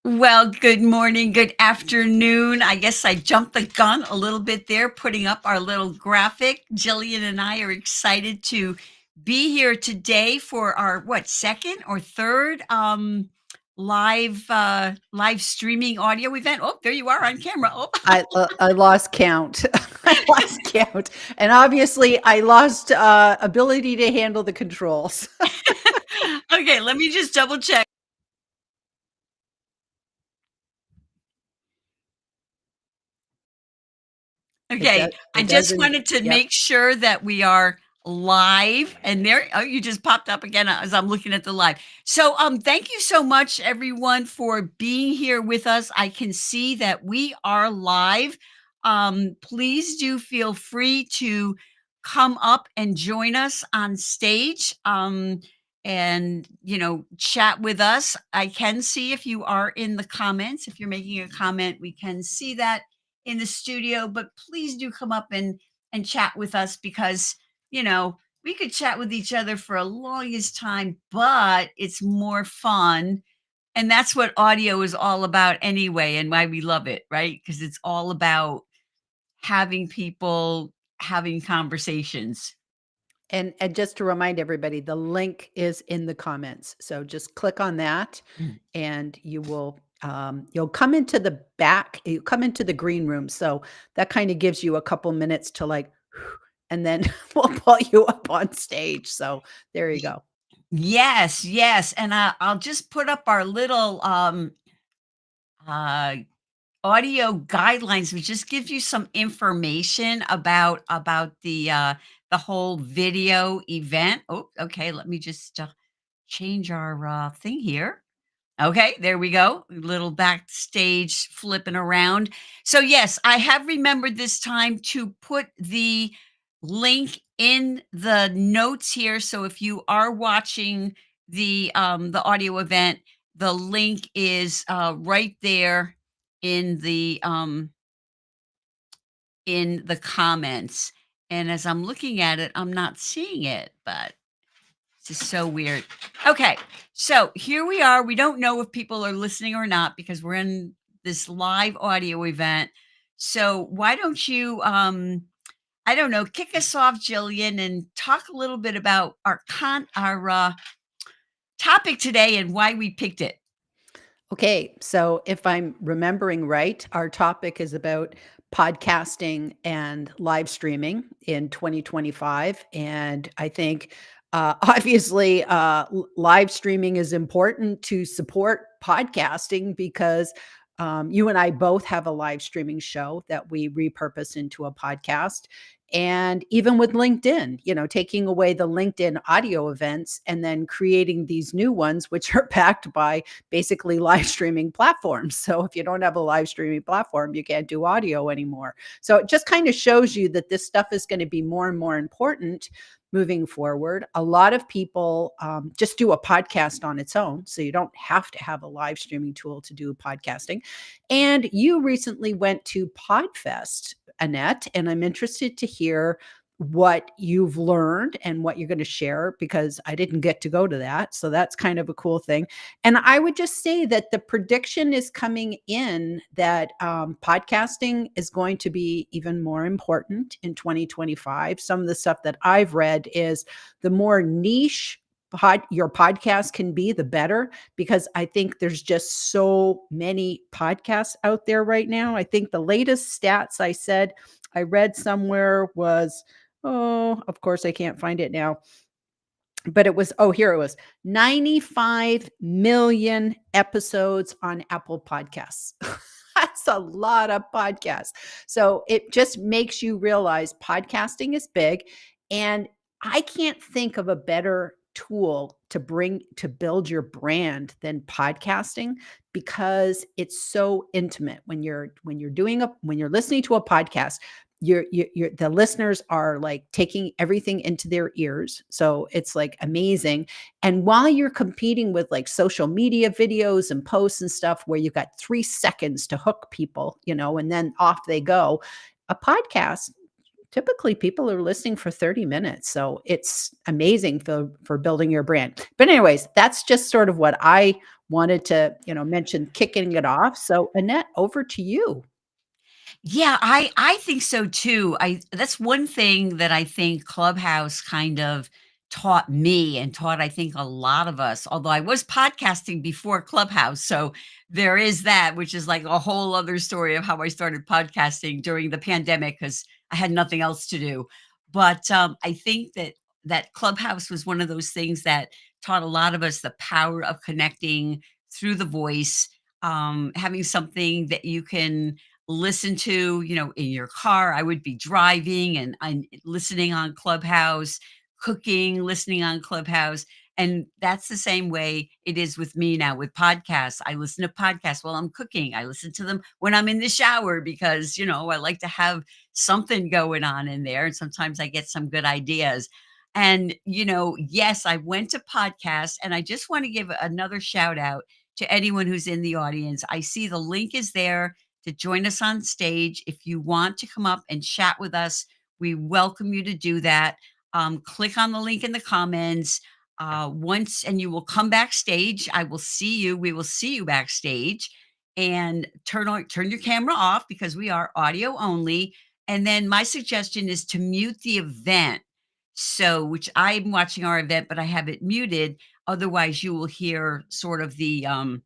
Well, good morning, good afternoon. I guess I jumped the gun a little bit there, putting up our little graphic. Gillian and I are excited to be here today for our second or third live streaming audio event. Oh, there you are on camera. Oh. I lost count. I lost count, and obviously I lost ability to handle the controls. Okay, let me just double check. Okay, I just wanted to make sure that we are live, and there you just popped up again as I'm looking at the live. So thank you so much everyone for being here with us. I can see that we are live. Please do feel free to come up and join us on stage. And chat with us. I can see if you are in the comments. If you're making a comment, we can see that in the studio, but please do come up and chat with us because we could chat with each other for a longest time, but it's more fun. And that's what audio is all about anyway, and why we love it, right? Because it's all about having people having conversations. And just to remind everybody, the link is in the comments. So just click on that and you will you'll come into the back, you come into the green room. So that kind of gives you a couple minutes to and then we'll pull you up on stage. So there you go. Yes, yes. And I'll just put up our little uh audio guidelines, which just gives you some information about the whole video event. Oh, okay. Let me just change our thing here. Okay, there we go. A little backstage flipping around. So yes, I have remembered this time to put the link in the notes here. So if you are watching the audio event, the link is right there in the comments. And as I'm looking at it, I'm not seeing it, but this is so weird. Okay, so here we are. We don't know if people are listening or not because we're in this live audio event. So why don't you, I don't know, kick us off, Jillian, and talk a little bit about our topic today and why we picked it. Okay, so if I'm remembering right, our topic is about podcasting and live streaming in 2025. And I think obviously live streaming is important to support podcasting because you and I both have a live streaming show that we repurpose into a podcast. And even with LinkedIn, taking away the LinkedIn audio events and then creating these new ones, which are backed by basically live streaming platforms. So if you don't have a live streaming platform, you can't do audio anymore. So it just kind of shows you that this stuff is going to be more and more important moving forward. A lot of people just do a podcast on its own. So you don't have to have a live streaming tool to do podcasting. And you recently went to PodFest, Annette, and I'm interested to hear what you've learned and what you're going to share because I didn't get to go to that. So that's kind of a cool thing. And I would just say that the prediction is coming in that podcasting is going to be even more important in 2025. Some of the stuff that I've read is the more niche your podcast can be, the better, because I think there's just so many podcasts out there right now. I think the latest stats I read somewhere was, oh, of course I can't find it now, but it was, here it was, 95 million episodes on Apple Podcasts. That's a lot of podcasts. So it just makes you realize podcasting is big. And I can't think of a better tool to build your brand than podcasting because it's so intimate. When you're listening to a podcast, the listeners are like taking everything into their ears. So it's like amazing. And while you're competing with like social media videos and posts and stuff where you've got 3 seconds to hook people, and then off they go, a podcast, typically people are listening for 30 minutes. So it's amazing for building your brand. But anyways, that's just sort of what I wanted to, mention kicking it off. So Annette, over to you. Yeah, I think so too. I That's one thing that I think Clubhouse kind of taught me and taught I think a lot of us. Although I was podcasting before Clubhouse, so there is that, which is like a whole other story of how I started podcasting during the pandemic because I had nothing else to do. But I think that Clubhouse was one of those things that taught a lot of us the power of connecting through the voice, having something that you can listen to, in your car. I would be driving and I'm listening on Clubhouse, cooking, listening on Clubhouse. And that's the same way it is with me now with podcasts. I listen to podcasts while I'm cooking. I listen to them when I'm in the shower because, I like to have something going on in there. And sometimes I get some good ideas. And, yes, I went to podcasts and I just want to give another shout out to anyone who's in the audience. I see the link is there to join us on stage. If you want to come up and chat with us, we welcome you to do that. Click on the link in the comments. And you will come backstage. I will see you. We will see you backstage, and turn your camera off because we are audio only. And then my suggestion is to mute the event. So, which I'm watching our event, but I have it muted. Otherwise, you will hear sort of an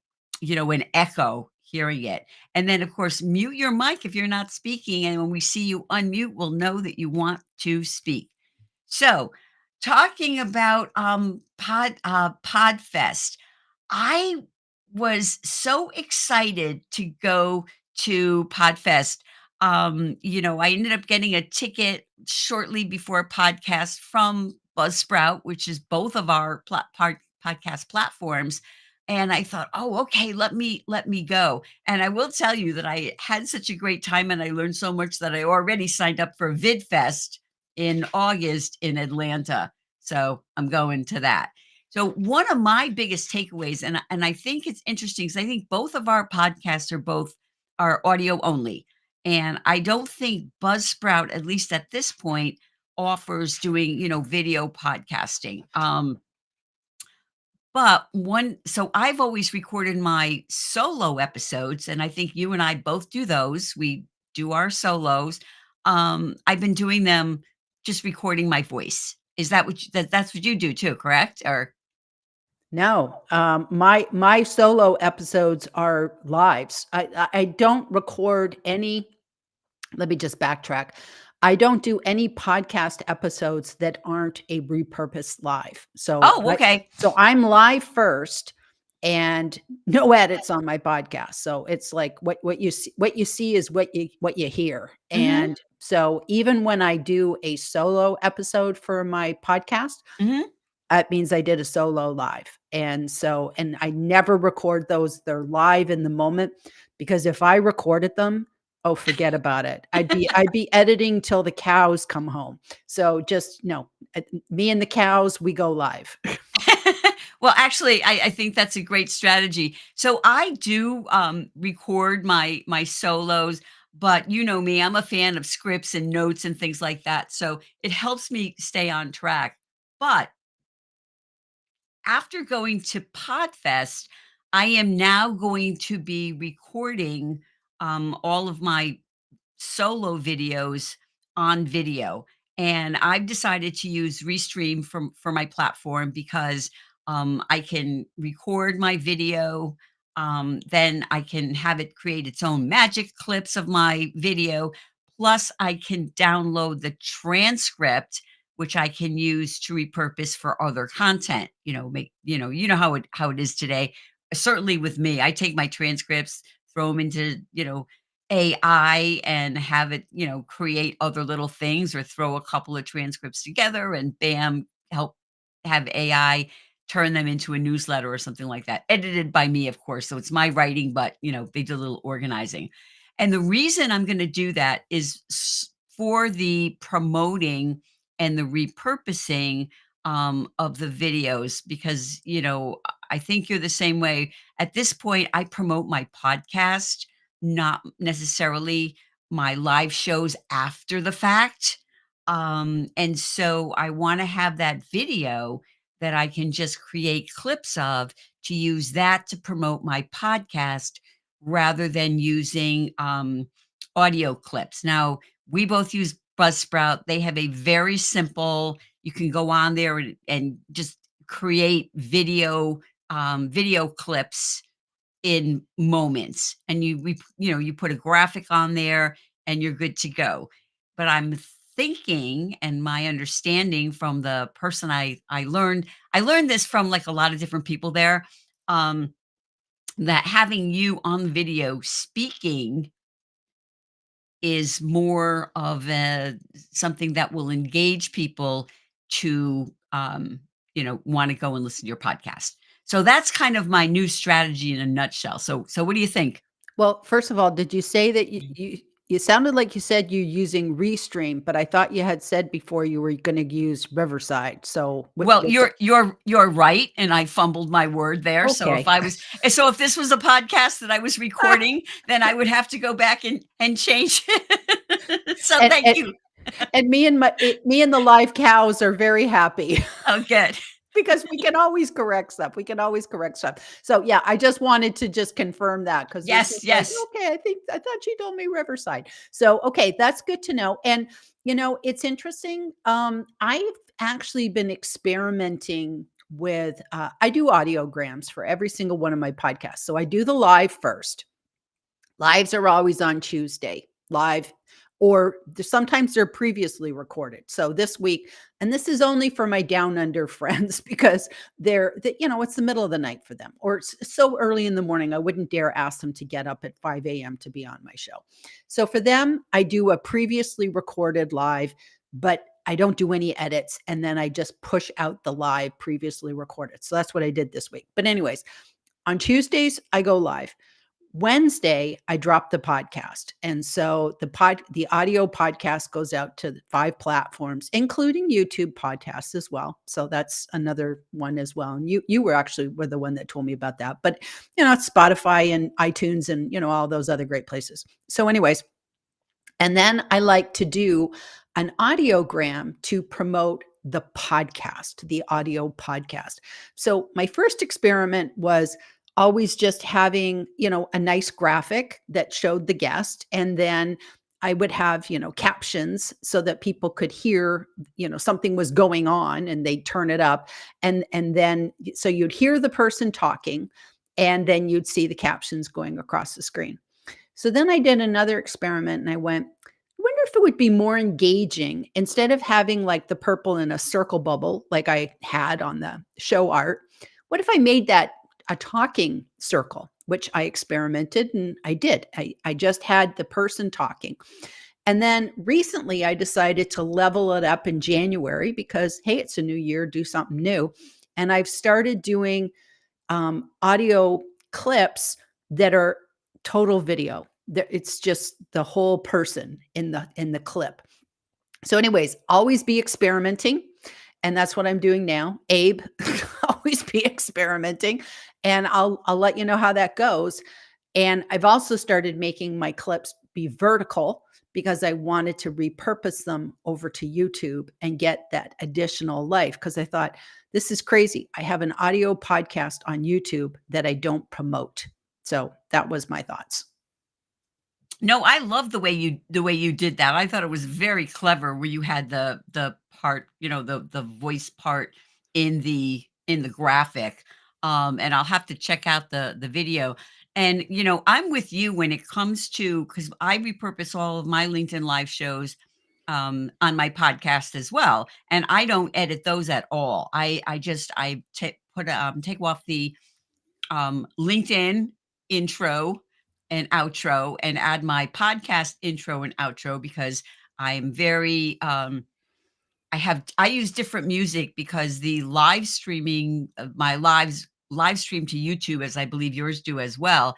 echo hearing it. And then, of course, mute your mic if you're not speaking. And when we see you unmute, we'll know that you want to speak. So, talking about Podfest, I was so excited to go to Podfest. I ended up getting a ticket shortly before podcast from Buzzsprout, which is both of our podcast platforms. And I thought, oh, okay, let me go. And I will tell you that I had such a great time and I learned so much that I already signed up for VidFest in August in Atlanta. So I'm going to that. So one of my biggest takeaways, and I think it's interesting because I think both of our podcasts are audio only. And I don't think Buzzsprout, at least at this point, offers doing, video podcasting. So I've always recorded my solo episodes, and I think you and I both do those. We do our solos. I've been doing them just recording my voice. Is that that's what you do too, correct? Or No, my solo episodes are lives. I don't record any. Let me just backtrack. I don't do any podcast episodes that aren't a repurposed live. oh, okay. So I'm live first and no edits on my podcast. So it's like what you see is what you hear. Mhm, And so even when I do a solo episode for my podcast, mhm. that means I did a solo live. And I never record those. They're live in the moment because if I recorded them, oh, forget about it. I'd be editing till the cows come home. So just no, me and the cows, we go live. Well, actually, I think that's a great strategy. So I do record my solos, but you know me, I'm a fan of scripts and notes and things like that. So it helps me stay on track. But after going to Podfest, I am now going to be recording all of my solo videos on video. And I've decided to use Restream for my platform because I can record my video. Then I can have it create its own magic clips of my video. Plus, I can download the transcript, which I can use to repurpose for other content. How it is today. Certainly with me, I take my transcripts, throw them into AI and have it, create other little things or throw a couple of transcripts together and bam, help have AI turn them into a newsletter or something like that. Edited by me, of course. So it's my writing, but they did a little organizing. And the reason I'm going to do that is for the promoting and the repurposing of the videos, because, I think you're the same way. At this point, I promote my podcast, not necessarily my live shows after the fact. And so I want to have that video that I can just create clips of to use that to promote my podcast rather than using audio clips. Now, we both use Buzzsprout. They have a very simple, you can go on there and just create video clips in moments, and you put a graphic on there and you're good to go. But I'm thinking, and my understanding from the person I learned this from like a lot of different people there, um, that having you on video speaking is more of something that will engage people to, want to go and listen to your podcast. So that's kind of my new strategy in a nutshell. So what do you think? Well, first of all, did you say that you Mhm. you you sounded like you said you're using Restream, but I thought you had said before you were gonna use Riverside. So what Well, what's you're right, and I fumbled my word there. okay. So if this was a podcast that I was recording, then I would have to go back and change it. So And thank and you. and me and the live cows are very happy. Oh, good. Because we can always correct stuff. We can always correct stuff. So, yeah, I just wanted to just confirm that because it's Yes, just like, yes. okay, I thought she told me Riverside. So, okay, that's good to know. And, it's interesting. I've actually been experimenting with, I do audiograms for every single one of my podcasts. So I do the live first. Lives are always on Tuesday, live, or sometimes they're previously recorded. So this week, and this is only for my down under friends because it's the middle of the night for them, or it's so early in the morning. I wouldn't dare ask them to get up at 5 a.m. to be on my show. So for them, I do a previously recorded live, but I don't do any edits. And then I just push out the live previously recorded. So that's what I did this week. But, anyways, on Tuesdays, I go live. Wednesday, I drop the podcast. And so the audio podcast goes out to 5 platforms, including YouTube podcasts as well. So that's another one as well. And you were the one that told me about that. But it's Spotify and iTunes and all those other great places. So, anyways, and then I like to do an audiogram to promote the podcast, the audio podcast. So my first experiment was always just having, a nice graphic that showed the guest. And then I would have, captions so that people could hear, something was going on and they'd turn it up. And then so you'd hear the person talking and then you'd see the captions going across the screen. So then I did another experiment and I went, I wonder if it would be more engaging instead of having like the purple in a circle bubble like I had on the show art. What if I made that a talking circle, which I experimented and I did. I just had the person talking. And then recently I decided to level it up in January because, hey, it's a new year, do something new. And I've started doing audio clips that are total video. It's just the whole person in the clip. So, anyways, always be experimenting, and that's what I'm doing now. Abe, always be experimenting, and I'll let you know how that goes. And I've also started making my clips be vertical because I wanted to repurpose them over to YouTube and get that additional life. Because I thought, this is crazy. I have an audio podcast on YouTube that I don't promote. So that was my thoughts. No, I love the way you did that. I thought it was very clever where you had the part, the voice part in the graphic. And I'll have to check out the video. And I'm with you when it comes to, because I repurpose all of my LinkedIn live shows on my podcast as well, and I don't edit those at all. Take off the LinkedIn intro and outro and add my podcast intro and outro because I'm very I use different music because the live streaming of my live stream to YouTube, as I believe yours do as well.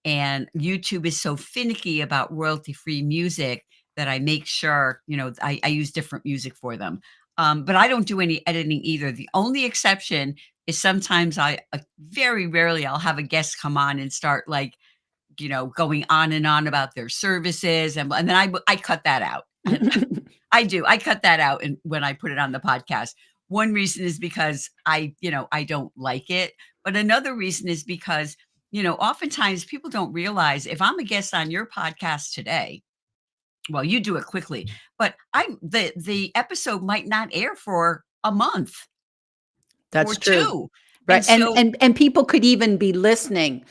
And YouTube is so finicky about royalty free music that I make sure, I use different music for them. But I don't do any editing either. The only exception is sometimes very rarely I'll have a guest come on and start like, going on and on about their services. And then I cut that out. I do. I cut that out when I put it on the podcast. One reason is because I don't like it, but another reason is because, oftentimes people don't realize if I'm a guest on your podcast today, well, you do it quickly, but the episode might not air for a month or That's true. 2. Right, And so and people could even be listening.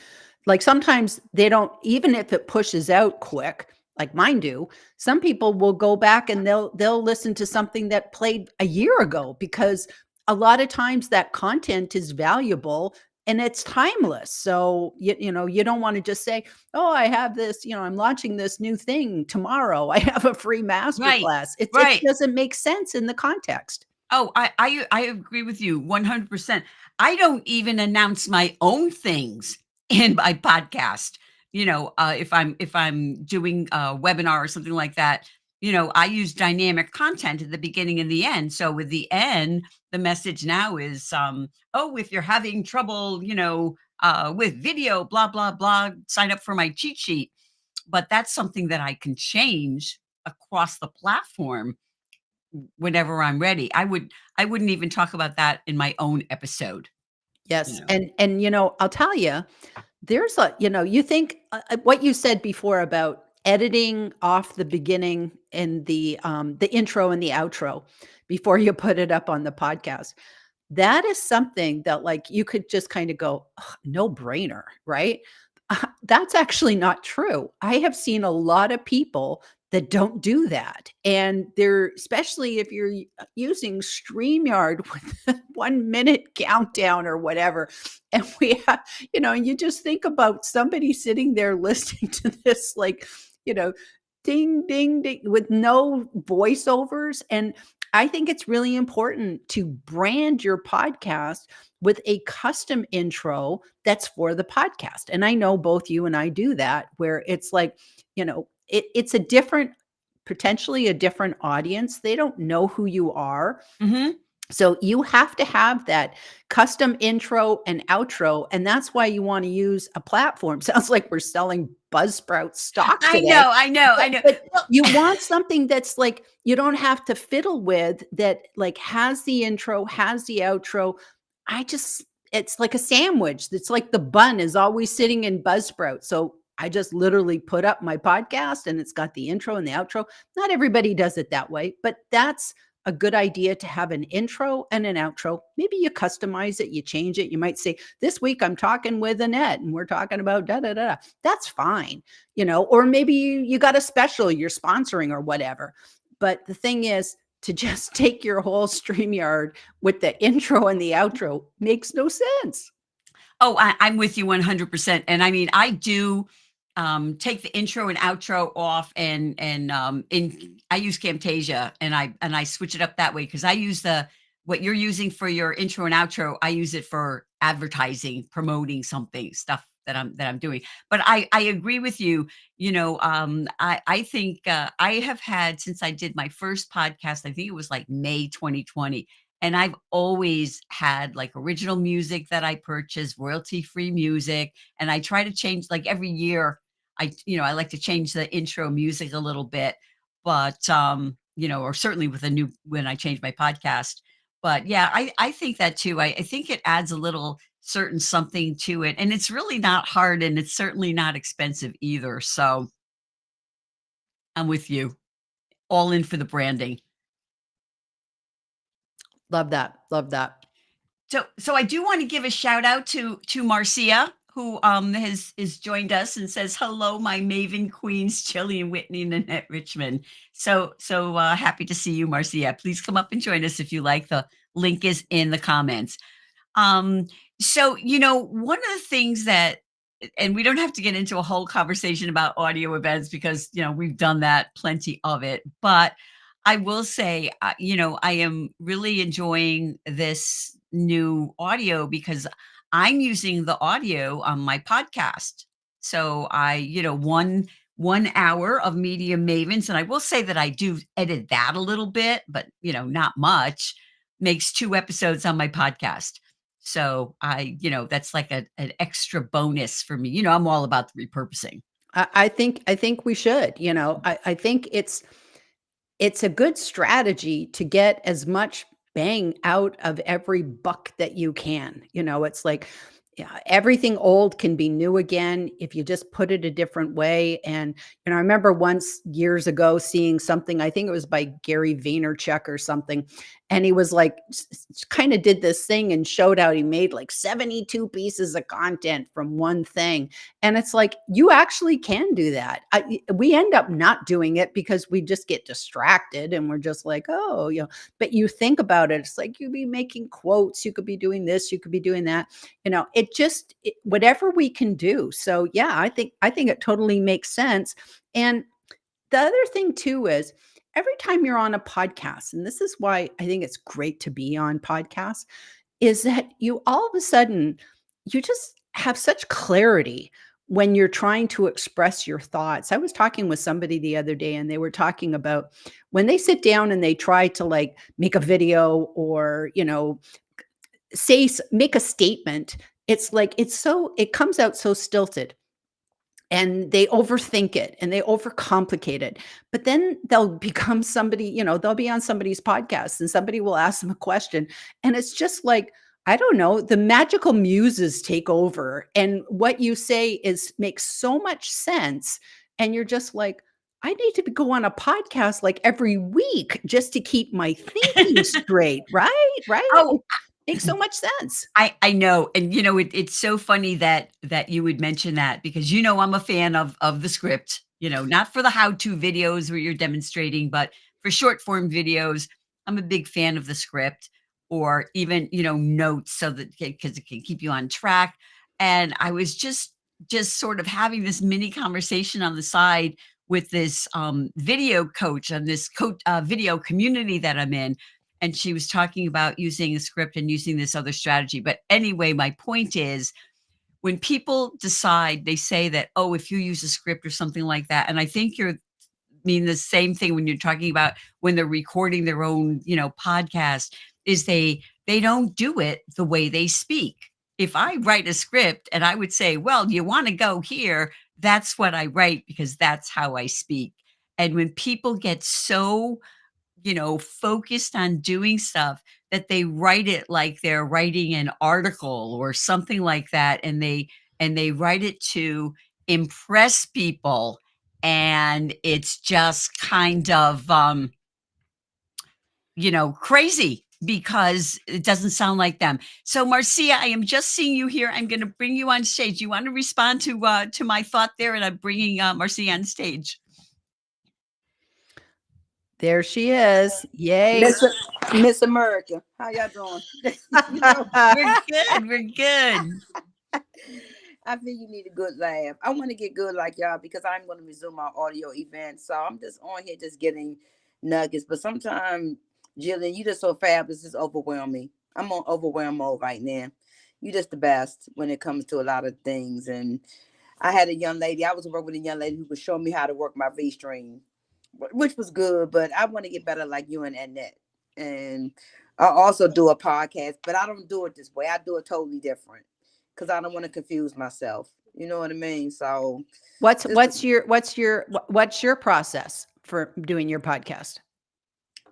Like, sometimes they don't, even if it pushes out quick, like mine do, some people will go back and they'll listen to something that played a year ago, because a lot of times that content is valuable and it's timeless. So, you don't wanna just say, "Oh, I have this, I'm launching this new thing tomorrow. I have a free right, masterclass." It right. doesn't make sense in the context. Oh, I agree with you 100%. I don't even announce my own things in my podcast. If I'm doing a webinar or something like that, I use dynamic content at the beginning and the end. So with the end, the message now is, oh, if you're having trouble, with video, blah blah blah, sign up for my cheat sheet. But that's something that I can change across the platform whenever I'm ready. I wouldn't even talk about that in my own episode, you Yes, know? and, I'll tell you, there's you think, what you said before about editing off the beginning and the intro and the outro before you put it up on the podcast. That is something that, like, you could just kinda go, "Ugh, no brainer," right? That's actually not true. I have seen a lot of people that don't do that, and they're, especially if you're using StreamYard with a 1-minute countdown or whatever, and we have, you just think about somebody sitting there listening to this, like, you know, ding, ding, ding, with no voiceovers. And I think it's really important to brand your podcast with a custom intro that's for the podcast. And I know both you and I do that, where it's like, it's a different, potentially a different audience. They don't know who you are. Mhm. So you have to have that custom intro and outro, and that's why you want to use a platform. Sounds like we're selling Buzzsprout stock I today. know, I know, But I know. but Well, you want something that's, like, you don't have to fiddle with, that, like, has the intro, has the outro. I just It's like a sandwich. It's like the bun is always sitting in Buzzsprout. So I just literally put up my podcast and it's got the intro and the outro. Not everybody does it that way, but that's a good idea, to have an intro and an outro. Maybe you customize it, you change it. You might say, "This week I'm talking with Annette and we're talking about da da da." Da." That's fine, or maybe you got a special you're sponsoring or whatever. But the thing is, to just take your whole StreamYard with the intro and the outro makes no sense. oh, I'm with you 100%. And I mean, I do, take the intro and outro off, I use Camtasia, and I switch it up that way because I use the what you're using for your intro and outro, I use it for advertising, promoting something, stuff that I'm doing. But I agree with you. I think, I have had, since I did my first podcast, I think it was like May 2020, and I've always had, like, original music that I purchase, royalty-free music, and I try to change, like, every year, I like to change the intro music a little bit, but, or certainly with a new when I change my podcast. But, yeah, I think that too. I think it adds a little certain something to it, and it's really not hard, and it's certainly not expensive either, so I'm with you. All in for the branding. Love that. Love that. So I do want to give a shout out to Marcia, who has joined us and says hello, my Maven Queens, Gillian, Whitney, and Annette Richmond. So happy to see you, Marcia. Please come up and join us if you like. The link is in the comments. Um, so one of the things that, and we don't have to get into a whole conversation about audio events because we've done that plenty of it, but I will say, I am really enjoying this new audio because I'm using the audio on my podcast. So one hour of Media Mavens, and I will say that I do edit that a little bit, but not much, makes 2 episodes on my podcast. So that's like an extra bonus for me. I'm all about the repurposing. I think we should. I think it's a good strategy to get as much. bang out of every buck that you can. It's like, yeah, everything old can be new again if you just put it a different way. And I remember once years ago seeing something, I think it was by Gary Vaynerchuk or something, and he was like, kind of did this thing and showed out he made like 72 pieces of content from one thing. And it's like, you actually can do that. We end up not doing it because we just get distracted and we're just like, oh, but you think about it, it's like, you'd be making quotes, you could be doing this, you could be doing that. Whatever we can do. So yeah, I think it totally makes sense. And the other thing too is, every time you're on a podcast, and this is why I think it's great to be on podcasts, is that you all of a sudden, you just have such clarity when you're trying to express your thoughts. I was talking with somebody the other day, and they were talking about when they sit down and they try to like make a video or, make a statement. It's like, it comes out so stilted, and they overthink it and they overcomplicate it. But then they'll become somebody, they'll be on somebody's podcast and somebody will ask them a question. And it's just like, I don't know, the magical muses take over. And what you say makes so much sense. And you're just like, I need to go on a podcast like every week just to keep my thinking straight. Right. Right. Oh, Makes so much sense. I know, and it's so funny that you would mention that, because I'm a fan of the script. Not for the how-to videos where you're demonstrating, but for short form videos, I'm a big fan of the script, or even notes, so that because it can keep you on track. And I was just sort of having this mini conversation on the side with this video coach on this video community that I'm in, and she was talking about using a script and using this other strategy. But anyway, my point is, when people decide, they say that, oh, if you use a script or something like that, and I think you're mean the same thing when you're talking about when they're recording their own, podcast, is they don't do it the way they speak. If I write a script and I would say, well, you want to go here, that's what I write because that's how I speak. And when people get so focused on doing stuff that they write it like they're writing an article or something like that, and they write it to impress people, and it's just kind of crazy because it doesn't sound like them. So Marcia, I am just seeing you here. I'm going to bring you on stage. You want to respond to my thought there, and I'm bringing Marcia on stage. There she is. Yay. Miss America. How y'all doing? We're good. We're good. I think you need a good laugh. I want to get good like y'all because I'm going to resume my audio event. So I'm just on here just getting nuggets. But sometimes, Gillian, you just so fabulous. It's overwhelming. I'm on overwhelm mode right now. You just the best when it comes to a lot of things. And I had a young lady. I was working with a young lady who was showing me how to work my V-string, which was good, but I want to get better like you and Annette. And I also do a podcast, but I don't do it this way. I do it totally different because I don't want to confuse myself. You know what I mean? So what's your process for doing your podcast?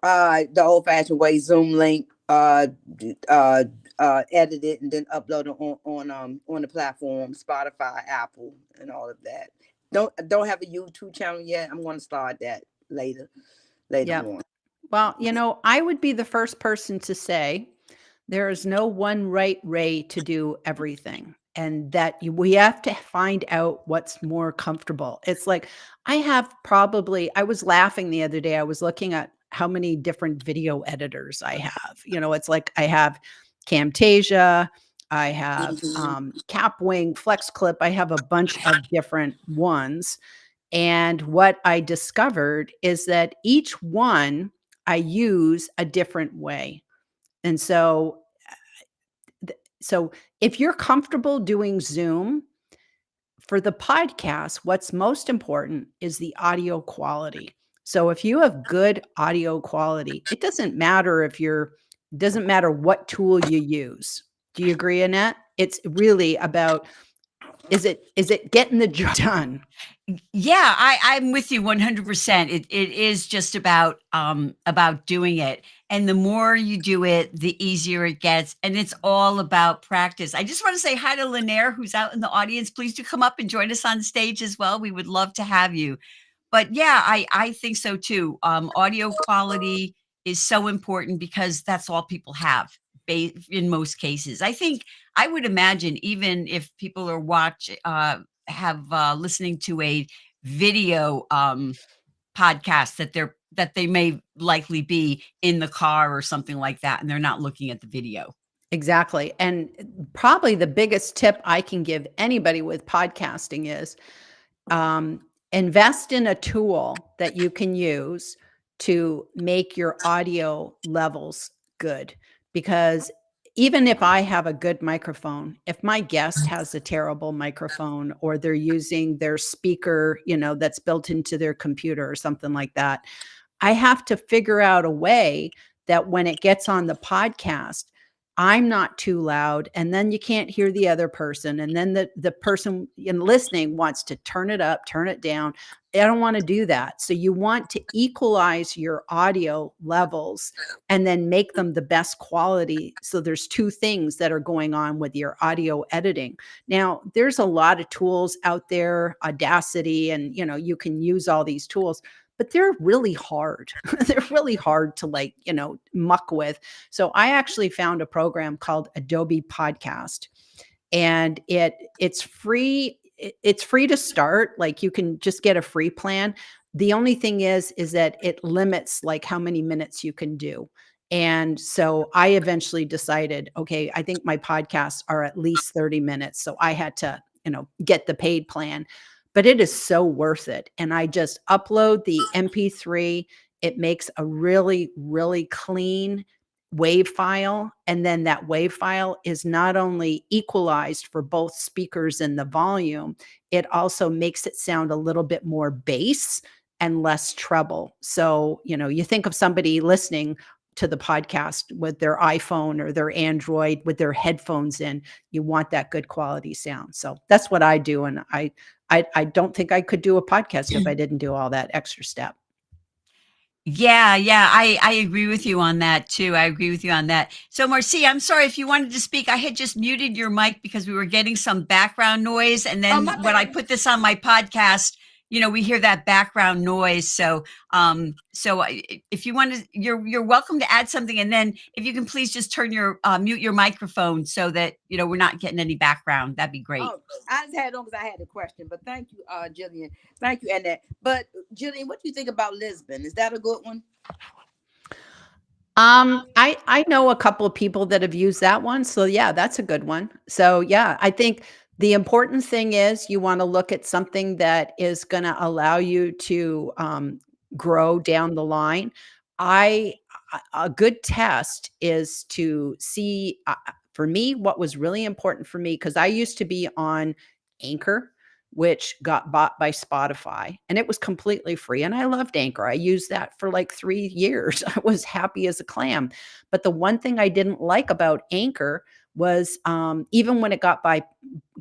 The old-fashioned way, Zoom link, edit it, and then upload it on the platform, Spotify, Apple, and all of that. Don't have a YouTube channel yet. I'm going to start that later on. Well, I would be the first person to say there is no one right way to do everything, and that we have to find out what's more comfortable. It's like I was laughing the other day. I was looking at how many different video editors I have. It's like I have Camtasia, I have Capwing, FlexClip. I have a bunch of different ones. And what I discovered is that each one I use a different way. And so if you're comfortable doing Zoom for the podcast, what's most important is the audio quality. So if you have good audio quality, it doesn't matter what tool you use. Do you agree, Annette? It's really about, is it getting the job done? Yeah, I'm with you 100%. It is just about doing it. And the more you do it, the easier it gets. And it's all about practice. I just want to say hi to Lanier, who's out in the audience. Please do come up and join us on stage as well. We would love to have you. But yeah, I think so too. Audio quality is so important because that's all people have in most cases. I think I would imagine even if people are listening to a video podcast that they may likely be in the car or something like that, and they're not looking at the video. Exactly. And probably the biggest tip I can give anybody with podcasting is invest in a tool that you can use to make your audio levels good. Because even if I have a good microphone, if my guest has a terrible microphone or they're using their speaker, that's built into their computer or something like that, I have to figure out a way that when it gets on the podcast, I'm not too loud, and then you can't hear the other person. And then the person listening wants to turn it up, turn it down. I don't want to do that. So you want to equalize your audio levels and then make them the best quality. So there's two things that are going on with your audio editing. Now, there's a lot of tools out there, Audacity, and you can use all these tools, but they're really hard. They're really hard to muck with. So I actually found a program called Adobe Podcast, and it's free. It's free to start. Like, you can just get a free plan. The only thing is that it limits like how many minutes you can do. And so I eventually decided, okay, I think my podcasts are at least 30 minutes. So I had to, get the paid plan. But it is so worth it. And I just upload the MP3. It makes a really, really clean WAV file. And then that WAV file is not only equalized for both speakers and the volume, it also makes it sound a little bit more bass and less treble. So, you think of somebody listening to the podcast with their iPhone or their Android with their headphones in, you want that good quality sound. So that's what I do. And I don't think I could do a podcast if I didn't do all that extra step. Yeah, I agree with you on that too. I agree with you on that. So Marcia, I'm sorry if you wanted to speak. I had just muted your mic because we were getting some background noise. And then when I put this on my podcast, we hear that background noise. So, if you want to, you're welcome to add something. And then if you can please just turn mute your microphone so that, we're not getting any background. That'd be great. Oh, I just had it on because I had a question, but thank you, Gillian. Thank you, Annette. But Gillian, what do you think about Lisbon? Is that a good one? I know a couple of people that have used that one. So yeah, that's a good one. So yeah, I think the important thing is you want to look at something that is going to allow you to grow down the line. A good test is to see, for me, what was really important for me, because I used to be on Anchor, which got bought by Spotify, and it was completely free. And I loved Anchor. I used that for like 3 years. I was happy as a clam. But the one thing I didn't like about Anchor was even when it got by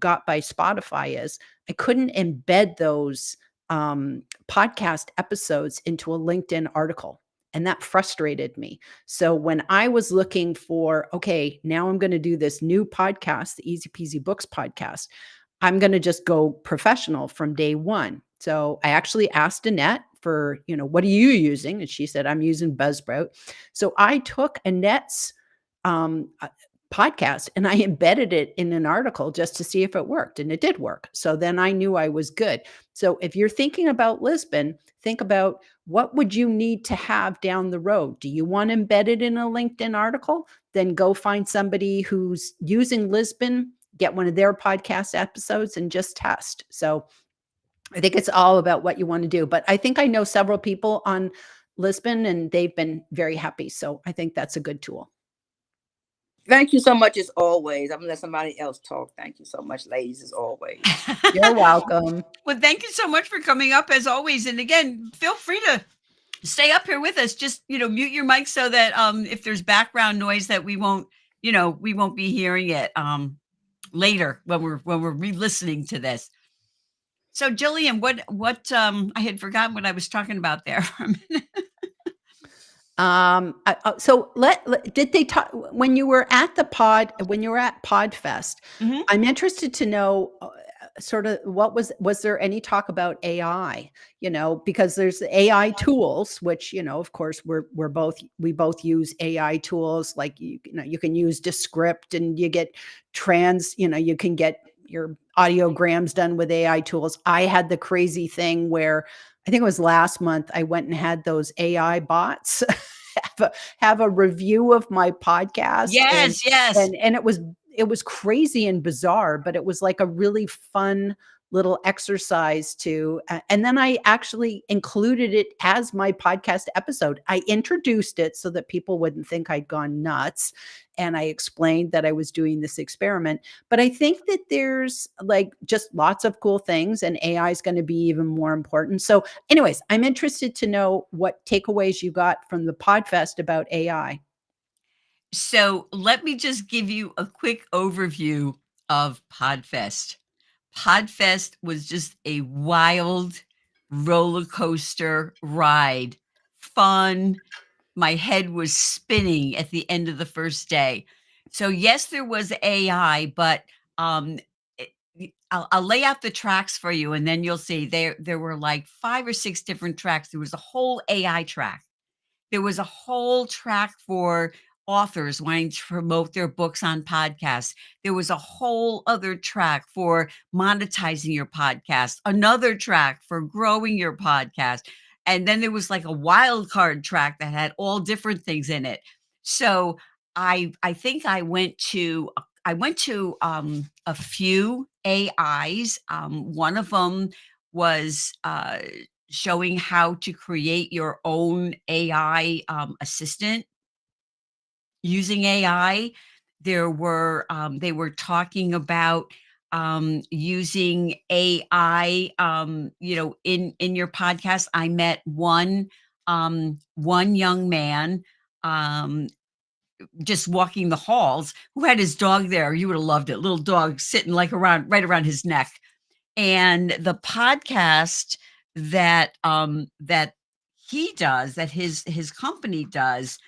Spotify, is I couldn't embed those podcast episodes into a LinkedIn article. And that frustrated me. So when I was looking for, okay, now I'm going to do this new podcast, the Easy Peasy Books podcast, I'm going to just go professional from day one. So I actually asked Annette for, what are you using? And she said, I'm using Buzzsprout. So I took Annette's podcast and I embedded it in an article just to see if it worked. And it did work. So then I knew I was good. So if you're thinking about Lisbon, think about what would you need to have down the road? Do you want embedded in a LinkedIn article? Then go find somebody who's using Lisbon, get one of their podcast episodes and just test. So I think it's all about what you want to do. But I think I know several people on Lisbon and they've been very happy. So I think that's a good tool. Thank you so much as always. I'm going to let somebody else talk. Thank you so much, ladies, as always. You're welcome. Well, thank you so much for coming up as always. And again, feel free to stay up here with us. Just, mute your mic so that if there's background noise that we won't be hearing it later when we're re-listening to this. So Gillian, what I had forgotten what I was talking about there for a minute. So did they talk when you were at Podfest? Mhm. I'm interested to know sort of was there any talk about AI? Because there's the AI tools, which of course we both use AI tools. Like you can use Descript, and you get you can get your audiograms done with AI tools. I had the crazy thing where I think it was last month, I went and had those AI bots have a review of my podcast, and Yes, yes. and it was crazy and bizarre, but it was like a really fun little exercise and then I actually included it as my podcast episode. I introduced it so that people wouldn't think I'd gone nuts, and I explained that I was doing this experiment. But I think that there's like just lots of cool things, and AI is going to be even more important. So anyways, I'm interested to know what takeaways you got from the Podfest about AI. So let me just give you a quick overview of Podfest. Podfest was just a wild roller coaster ride. Fun. My head was spinning at the end of the first day. So yes, there was AI, but it, I'll lay out the tracks for you, and then you'll see there were like 5 or 6 different tracks. There was a whole AI track. There was a whole track for authors wanting to promote their books on podcasts. There was a whole other track for monetizing your podcast, another track for growing your podcast. And then there was like a wild card track that had all different things in it. So I think I went to a few AIs. One of them was showing how to create your own AI assistant using AI. They were talking about using AI, in your podcast. I met one young man um, just walking the halls who had his dog there. You would have loved it. Little dog sitting like right around his neck. And the podcast that he does, that his company does,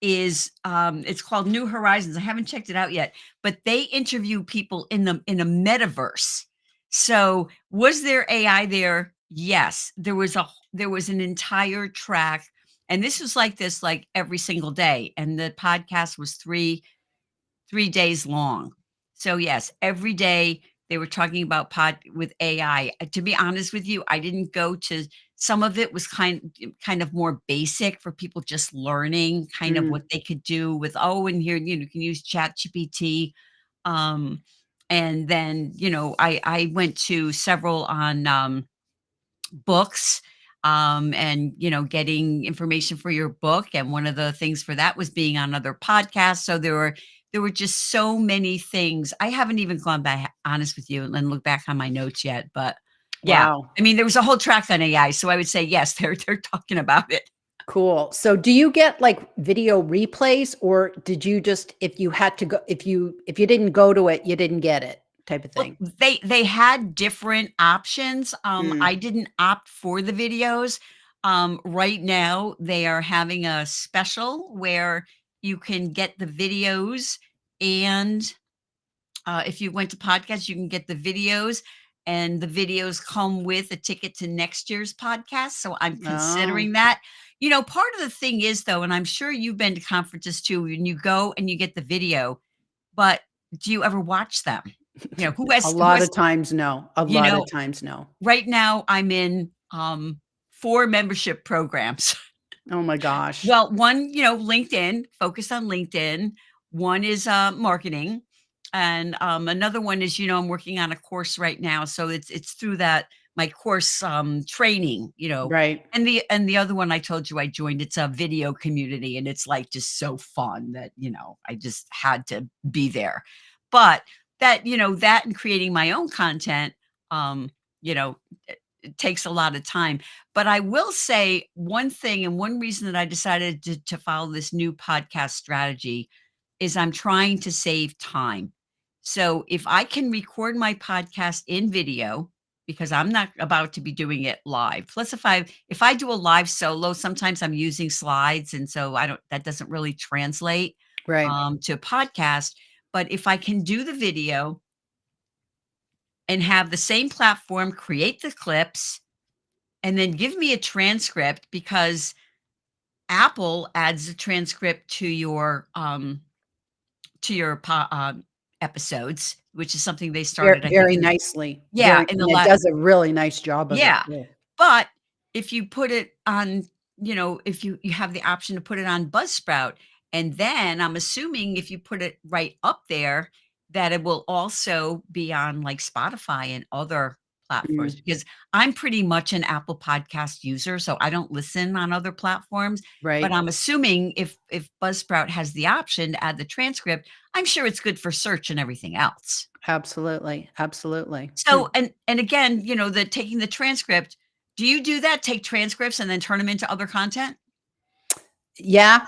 is it's called New Horizons. I haven't checked it out yet, but they interview people in a metaverse. So was there AI there? Yes. There was an entire track, and this was like this like every single day. And the podcast was 3 days long. So yes, every day they were talking about pod with AI. To be honest with you, I didn't go to some of it was kind of more basic for people just learning kind of what Mm, they could do with, oh, and here, you can use Chat GPT. Um, and then, I went to several on books, and getting information for your book, and one of the things for that was being on other podcasts. So there were just so many things. I haven't even gone back, honest with you, and look back on my notes yet, but yeah, wow. I mean, there was a whole track on AI, so I would say yes, they're talking about it. Cool. So do you get like video replays, or did you just, if you had to go, if you didn't go to it, you didn't get it type of Well, thing? they had different options. Mm. I didn't opt for the videos. Right now, they are having a special where you can get the videos, and if you went to podcast, you can get the videos, and the videos come with a ticket to next year's podcast. So I'm Oh, considering that. Part of the thing is though, and I'm sure you've been to conferences too, when you go and you get the video, but do you ever watch them? Who a has who lot has of times, no. A you lot of know, times, no. right now I'm in 4 membership programs. Oh my gosh. Well, one, LinkedIn, focus on LinkedIn. One is marketing, and another one is, I'm working on a course right now, so it's through that my course training, Right. and the other one I told you I joined. It's a video community, and it's like just so fun that I just had to be there. But that and creating my own content, you know, it takes a lot of time. But I will say one thing, and one reason that I decided to follow this new podcast strategy is I'm trying to save time. So if I can record my podcast in video, because I'm not about to be doing it live. Plus, if I do a live solo, sometimes I'm using slides, and so that doesn't really translate Right. to a podcast. But if I can do the video and have the same platform create the clips and then give me a transcript, because Apple adds a transcript to your episodes, which is something they Very, started, I think, very nicely. yeah, in the And it does a really nice job of it yeah. too. But if you put it on, if you have the option to put it on Buzzsprout, and then I'm assuming if you put it right up there, that it will also be on like Spotify and other platforms, Mm, because I'm pretty much an Apple Podcast user, so I don't listen on other platforms. But right. I'm assuming if Buzzsprout has the option to add the transcript, I'm sure it's good for search and everything else. Absolutely. Absolutely. So, and again, taking the transcript, do you do that? Take transcripts and then turn them into other content? Yeah,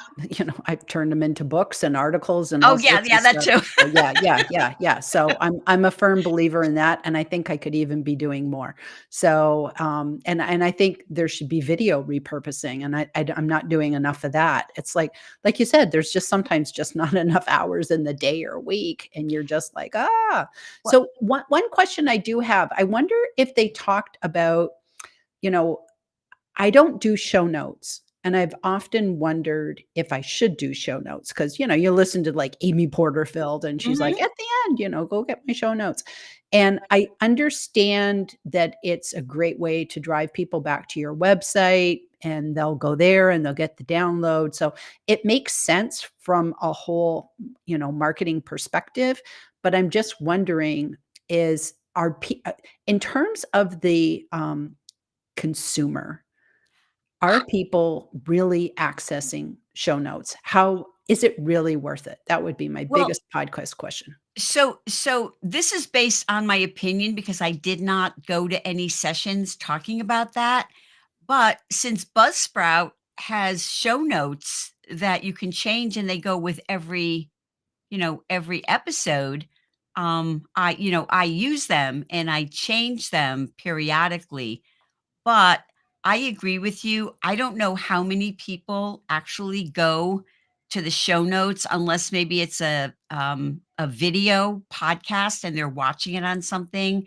I've turned them into books and articles and Oh, all yeah, sorts of yeah, that stuff. too. So yeah. So I'm a firm believer in that, and I think I could even be doing more. So, and I think there should be video repurposing, and I'm not doing enough of that. It's like you said, there's just sometimes just not enough hours in the day or week, and you're just like, ah. What So one question I do have, I wonder if they talked about, you know, I don't do show notes. And I've often wondered if I should do show notes because, you listen to like Amy Porterfield and she's like, Mhm. at the end, go get my show notes. And I understand that it's a great way to drive people back to your website and they'll go there and they'll get the download. So it makes sense from a whole, marketing perspective. But I'm just wondering in terms of the consumer, are people really accessing show notes? How is it really worth it? That would be my Well, biggest podcast question. so this is based on my opinion because I did not go to any sessions talking about that. But since Buzzsprout has show notes that you can change and they go with every episode, I use them and I change them periodically. But I agree with you. I don't know how many people actually go to the show notes unless maybe it's a video podcast and they're watching it on something.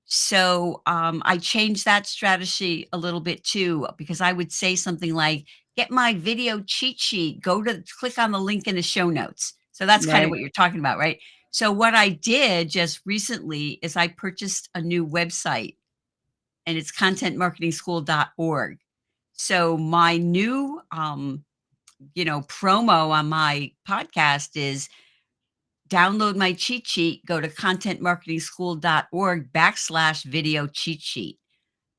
So, I changed that strategy a little bit too, because I would say something like, "Get my video cheat sheet, click on the link in the show notes." So that's kind of Right, what you're talking about, right? So what I did just recently is I purchased a new website, and it's contentmarketingschool.org. So my new, promo on my podcast is download my cheat sheet, go to contentmarketingschool.org/video cheat sheet.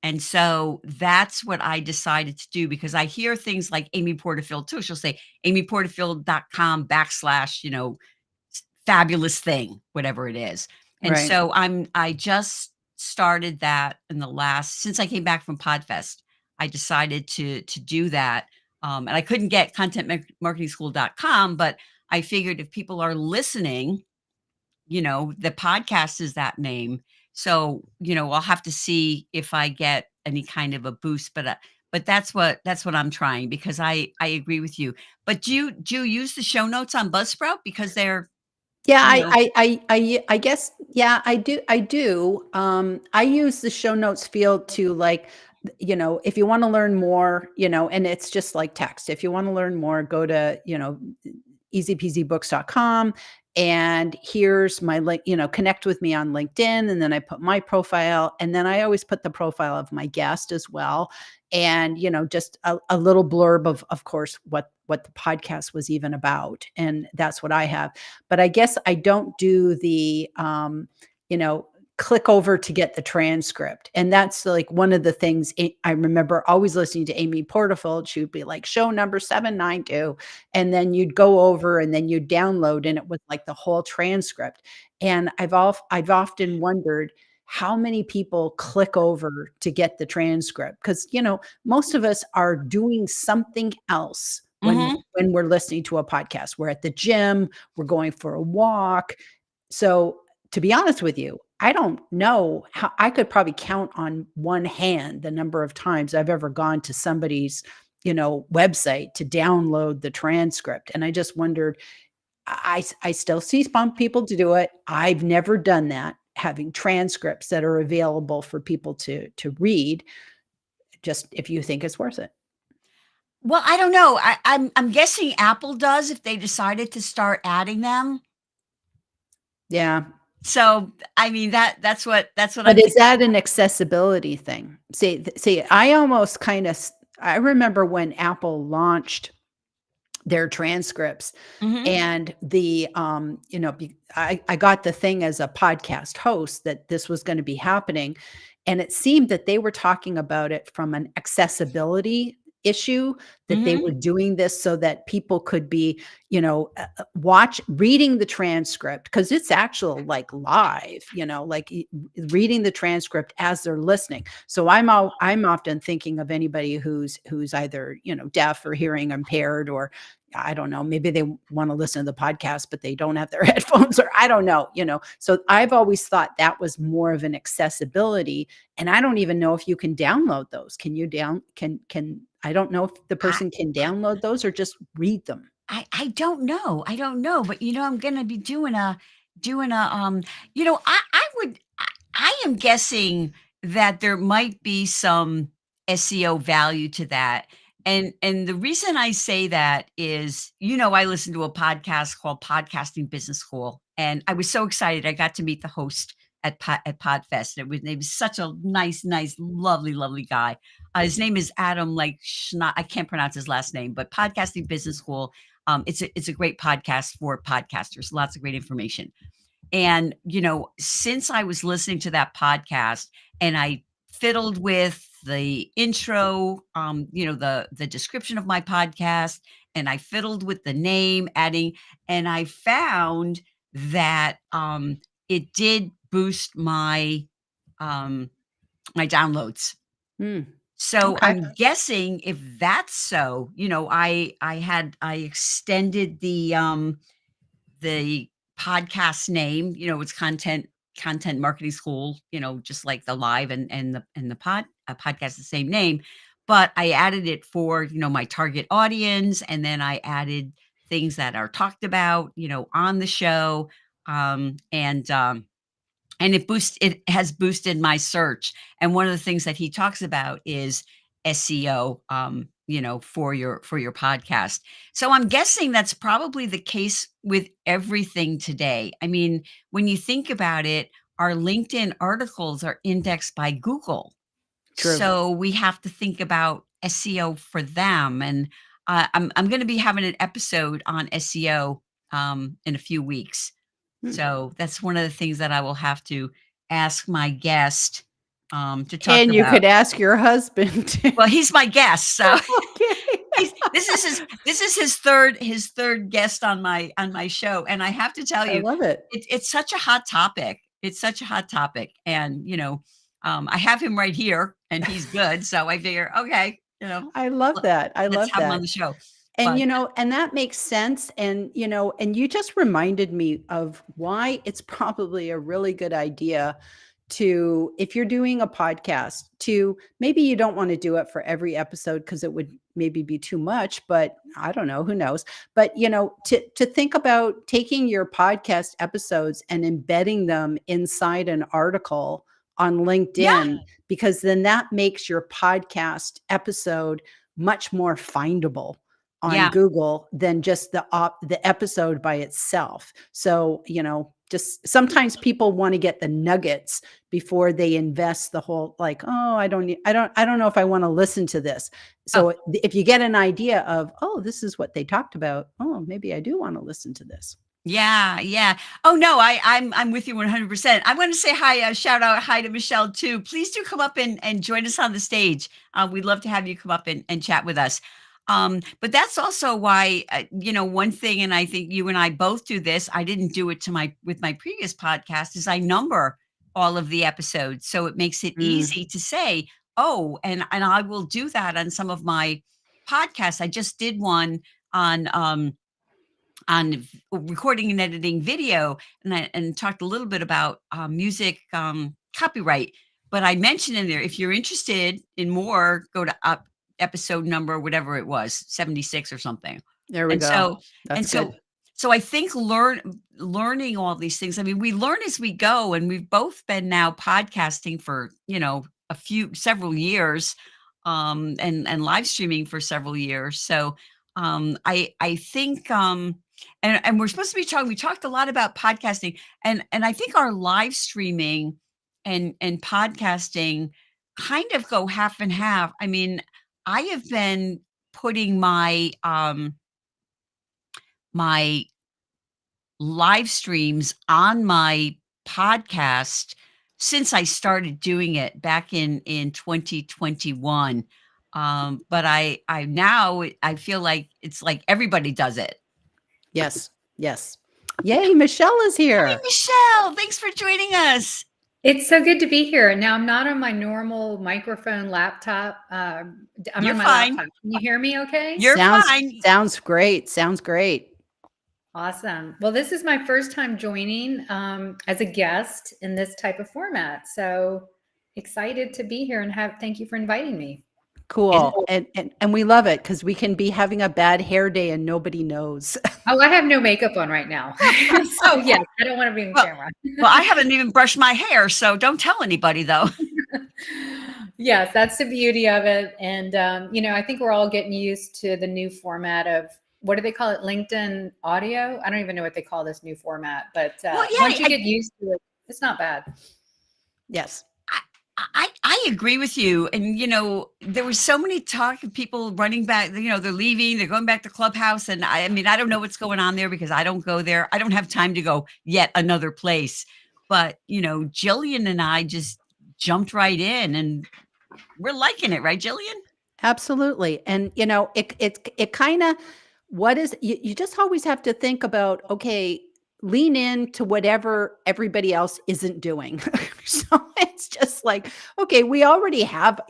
And so that's what I decided to do because I hear things like Amy Porterfield too. She'll say amyporterfield.com/, fabulous thing, whatever it is. And right. so I just started that since I came back from Podfest, I decided to do that. And I couldn't get contentmarketingschool.com, but I figured if people are listening, the podcast is that name. So, I'll have to see if I get any kind of a boost, but that's what I'm trying because I agree with you. But do you use the show notes on Buzzsprout because they're, Yeah, you I know I I I guess, yeah, I do. I use the show notes field to if you wanna learn more, and it's just like text. If you wanna learn more, go to, easypeasybooks.com, and here's my link, connect with me on LinkedIn, and then I put my profile, and then I always put the profile of my guest as well, and, just a little blurb of course, what the podcast was even about, and that's what I have. But I guess I don't do the, you know, click over to get the transcript. And that's like one of the things I remember always listening to Amy Porterfield. She would be like, show number 792. And then you'd go over and then you'd download, and it was like the whole transcript. And I've often wondered how many people click over to get the transcript. Because, most of us are doing something else Mhm. when we're listening to a podcast. We're at the gym, we're going for a walk. So to be honest with you, I don't know how I could probably count on one hand the number of times I've ever gone to somebody's, website to download the transcript. And I just wondered, I still see some people to do it. I've never done that, having transcripts that are available for people to read, just if you think it's worth it. Well, I don't know. I'm guessing Apple does if they decided to start adding them. Yeah. So, I mean, that's what I'm But is thinking. that an accessibility thing? See, I almost I remember when Apple launched their transcripts Mhm, and I got the thing as a podcast host that this was going to be happening. And it seemed that they were talking about it from an accessibility issue, that they mhm, were doing this so that people could be, reading the transcript, because it's actual like live, like reading the transcript as they're listening. So I'm often thinking of anybody who's either, deaf or hearing impaired, or I don't know, maybe they want to listen to the podcast, but they don't have their headphones, or I don't know, So I've always thought that was more of an accessibility. And I don't even know if you can download those. Can you I don't know if the I person can download those or just read them. I don't know. I don't know, but, I'm gonna be doing a, I am guessing that there might be some SEO value to that. And the reason I say that is, I listened to a podcast called Podcasting Business School, and I was so excited. I got to meet the host at Podfest. It was such a nice, lovely, lovely guy. His name is Adam, like Schna I can't pronounce his last name, but Podcasting Business School. It's a great podcast for podcasters. Lots of great information. And, since I was listening to that podcast and I fiddled with the intro, the description of my podcast, and I fiddled with the name, adding, and I found that it did boost um, my downloads. Hmm. So Okay. I'm guessing if that's so, I extended the podcast name, it's content marketing school, just like the live and the podcast the same name, but I added it for, my target audience, and then I added things that are talked about, on the show, and it has boosted my search. And one of the things that he talks about is SEO, for your podcast. So I'm guessing that's probably the case with everything today. I mean, when you think about it, our LinkedIn articles are indexed by Google. True. So we have to think about SEO for them. And I'm going to be having an episode on SEO in a few weeks. Hmm. So that's one of the things that I will have to ask my guest to talk And you about. could ask your husband. Well, he's my guest, so Okay. this is his third guest on my show, and I have to tell I you, love it. it's such a hot topic. It's such a hot topic, and I have him right here, and he's good. So I figure, okay, I love that. I let's love have him on that. the show. And, But and that makes sense. And, and you just reminded me of why it's probably a really good idea to, if you're doing a podcast, to maybe you don't want to do it for every episode because it would maybe be too much, but I don't know, who knows. But, to think about taking your podcast episodes and embedding them inside an article on yeah, LinkedIn, because then that makes your podcast episode much more findable on yeah, Google than just the episode by itself. So, just sometimes people want to get the nuggets before they invest the whole, like, oh, I don't know if I want to listen to this. oh, So if you get an idea of, oh, this is what they talked about, oh, maybe I do want to listen to this. yeah, yeah. Oh no, I'm with you 100%. I want to say hi, shout out hi to Michelle too. Please do come up and join us on the stage. We'd love to have you come up and chat with us. But that's also why, one thing, and I think you and I both do this. I didn't do it with my previous podcast, is I number all of the episodes, so it makes it Mm, easy to say, oh, and I will do that on some of my podcasts. I just did one on recording and editing video, and talked a little bit about music copyright. But I mentioned in there, if you're interested in more, go to episode number, whatever it was, 76 or something. There we And go. so, That's and so, good. so I think learning all these things. I mean, we learn as we go, and we've both been now podcasting for, several years, and live streaming for several years. So, I think, and we're supposed to be talking. We talked a lot about podcasting, and I think our live streaming and podcasting kind of go half and half. I mean, I have been putting my live streams on my podcast since I started doing it back in 2021. But I now I feel like it's like everybody does it. Yes. Yes. Yay, Michelle is Hi, here. Michelle. Thanks for joining us. It's so good to be here. Now I'm not on my normal microphone laptop. I'm You're on my fine. laptop. Can you hear me okay? You're fine. Sounds great. Sounds great. Awesome. Well, this is my first time joining as a guest in this type of format. So excited to be here and thank you for inviting me. Cool. And we love it because we can be having a bad hair day and nobody knows. Oh, I have no makeup on right now. So yes, I don't want to be on camera. Well, I haven't even brushed my hair, so don't tell anybody though. Yes, that's the beauty of it. And, I think we're all getting used to the new format of, what do they call it? LinkedIn audio? I don't even know what they call this new format, but once you get used to it, it's not bad. Yes. I agree with you. And, there was so many talk of people running back, they're leaving, they're going back to Clubhouse. And I mean, I don't know what's going on there because I don't go there. I don't have time to go yet another place. But, Gillian and I just jumped right in and we're liking it, right, Gillian? Absolutely. And, it kind of, you just always have to think about, okay, lean into whatever everybody else isn't doing. So it's just like, okay, we already have,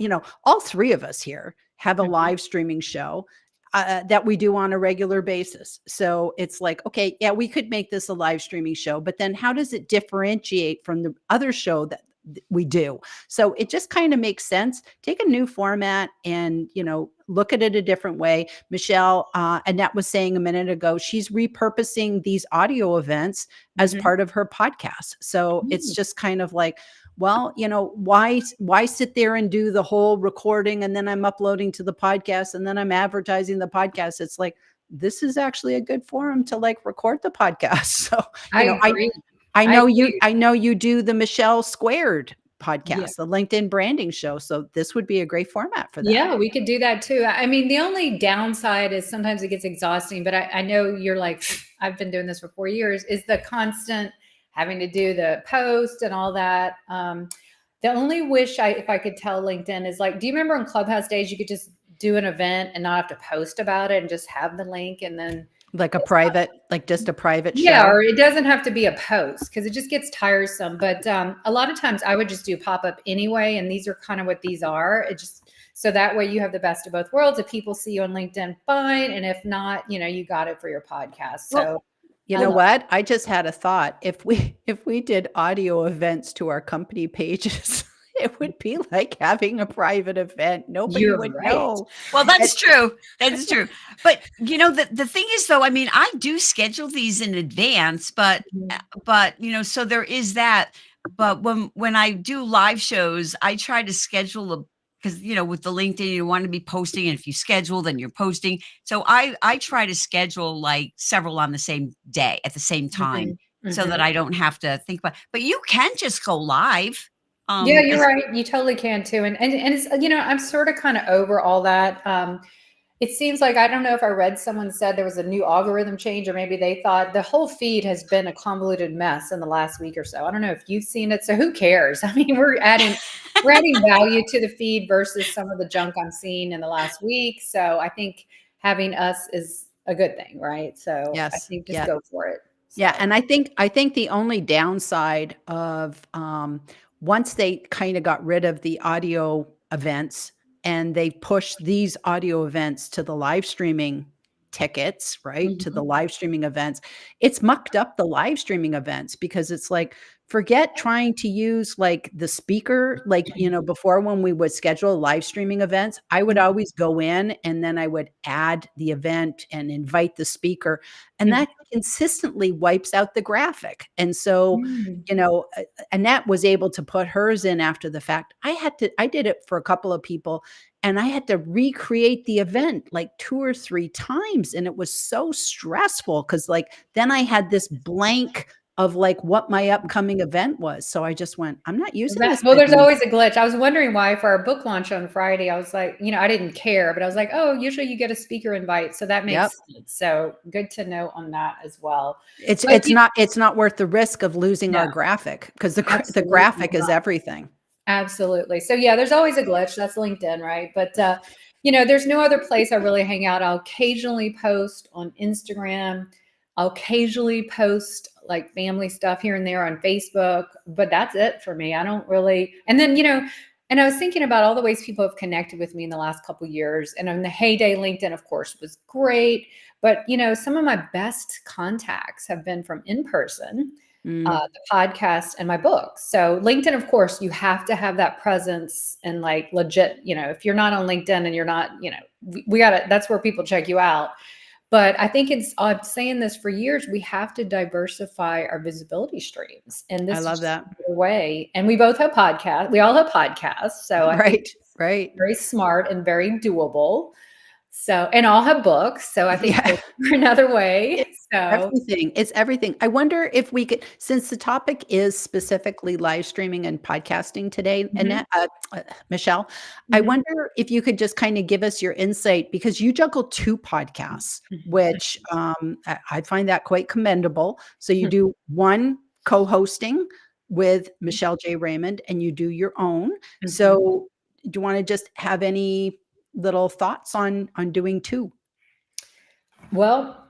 all three of us here have a live streaming show that we do on a regular basis. So it's like, okay, yeah, we could make this a live streaming show, but then how does it differentiate from the other show that we do? So it just kind of makes sense. Take a new format and, look at it a different way. Michelle, Annette was saying a minute ago, she's repurposing these audio events as part of her podcast. So it's just kind of like, well, why sit there and do the whole recording and then I'm uploading to the podcast and then I'm advertising the podcast? It's like, this is actually a good forum to like record the podcast. So I agree. I know you do the Michelle Squared podcast, the LinkedIn branding show. So this would be a great format for that. Yeah, we could do that too. I mean, the only downside is sometimes it gets exhausting, but I know you're like, I've been doing this for 4 years, is the constant having to do the post and all that. The only wish if I could tell LinkedIn is like, do you remember on Clubhouse days, you could just do an event and not have to post about it and just have the link and then like just a private show. Yeah, or it doesn't have to be a post because it just gets tiresome. But a lot of times I would just do pop-up anyway. And these are kind of what these are. It just, so that way you have the best of both worlds. If people see you on LinkedIn, fine. And if not, you got it for your podcast. So well, you know what? I just had a thought. If we did audio events to our company pages, it would be like having a private event. Nobody would know. Well, that's true. That is true. But the thing is though, I mean, I do schedule these in advance, but so there is that. But when I do live shows, I try to schedule because with the LinkedIn, you want to be posting, and if you schedule, then you're posting. So I try to schedule like several on the same day at the same time, so that I don't have to think about. But you can just go live. Yeah, you're right. You totally can too. And it's, I'm sort of kind of over all that. It seems like, I don't know if I read someone said there was a new algorithm change, or maybe they thought the whole feed has been a convoluted mess in the last week or so. I don't know if you've seen it. So who cares? I mean, we're adding value to the feed versus some of the junk I'm seeing in the last week. So I think having us is a good thing, right? So yes, I think just go for it. So. Yeah. And I think the only downside of, once they kind of got rid of the audio events and they pushed these audio events to the live streaming tickets, right, to the live streaming events. It's mucked up the live streaming events because it's like, forget trying to use like the speaker, like, before when we would schedule live streaming events, I would always go in and then I would add the event and invite the speaker. And that consistently wipes out the graphic. And so, Annette was able to put hers in after the fact. I did it for a couple of people and I had to recreate the event like 2 or 3 times. And it was so stressful because like, then I had this blank of like what my upcoming event was. So I just went, I'm not using this. Well, there's always a glitch. I was wondering why for our book launch on Friday, I was like, I didn't care, but I was like, oh, usually you get a speaker invite. So that makes sense. So good to know on that as well. It's not worth the risk of losing our graphic because the graphic is everything. Absolutely. So yeah, there's always a glitch. That's LinkedIn, right? But there's no other place I really hang out. I'll occasionally post on Instagram. I'll occasionally post like family stuff here and there on Facebook, but that's it for me. I don't really, and then, and I was thinking about all the ways people have connected with me in the last couple of years. And in the heyday, LinkedIn, of course, was great. But, some of my best contacts have been from in-person, the podcast and my book. So LinkedIn, of course, you have to have that presence and like legit, if you're not on LinkedIn and you're not, that's where people check you out. But I think I'm saying this for years, we have to diversify our visibility streams. And this I love is that way. And we both have podcasts. We all have podcasts. So I think right. Very smart and very doable. So, and all have books. So I think another way. It's everything. I wonder if we could, since the topic is specifically live streaming and podcasting today, Annette, Michelle, I wonder if you could just kind of give us your insight because you juggle 2 podcasts, which I find that quite commendable. So you do one co-hosting with Michelle J. Raymond and you do your own. So do you want to just have any little thoughts on doing 2? Well,